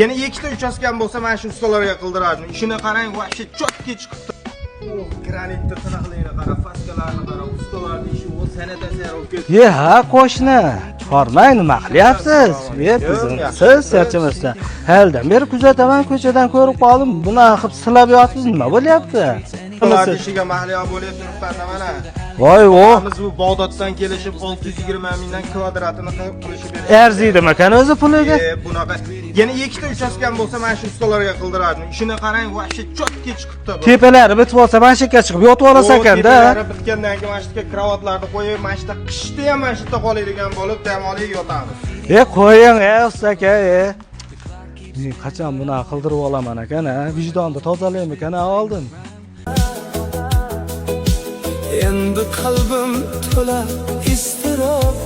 Yana ikkita uchastkam bo'lsa, men shu ustalarga qildirardim. Ishini qarang, vahsha chotga chiqibdi. Granitni tinoqligini qara, faskalarni qara, ustalarning ishi o san'at asari. Ye, ha, qo'shni. Hormang, nima qilyapsiz? Siz serchimisdan. Haldan beri kuzataman, ko'chadan ko'rib qoldim. Buni qilib silab yotibsiz, nima bo'lyapti? Ularning ishiga mahliyo bo'lyapti, mana. Voy, Biz bu Bag'doddan kelishib 620 mingdan kvadratini qilishib berdik. Arziydimi ekan o'zi puliga? Bunaqa. Yana ikkita uchastkam bo'lsa, men shu ustalarga qildirardim. Ishini qarang, vahsha chotga chiqibdi. Tepalari bitib olsa, mashika chiqib yotib olasan ekanda. Tepalari bitgandan keyin mana shu yerga kravatlarni qo'yib, mana shu yerda qishda ham mana shu yerda qoladigan bo'lib, dam olib yotamiz. Qo'ying, ustaka, Men qachon buni qildirib olaman ekan, vijdonni tozalaymi ekan oldin. Endi qalbim to'la iztirob